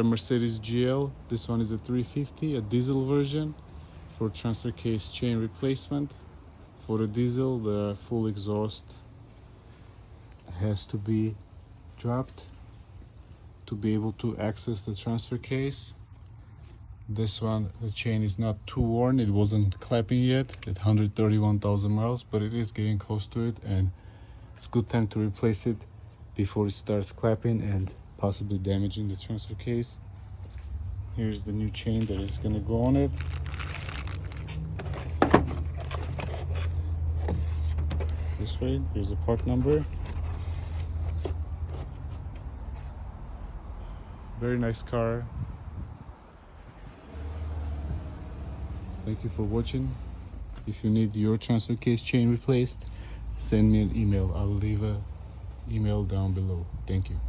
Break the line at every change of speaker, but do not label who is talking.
Mercedes GL. This one is a 350, a diesel version for transfer case chain replacement. For the diesel, the full exhaust has to be dropped to be able to access the transfer case. This one, the chain is not too worn, it wasn't clapping yet at 131,000 miles, but it is getting close to it, and it's a good time to replace it before it starts clapping and possibly damaging the transfer case. Here's the new chain that is going to go on it. This way, here's a part number. Very nice car. Thank you for watching. If you need your transfer case chain replaced, send me an email. I'll leave an email down below. Thank you.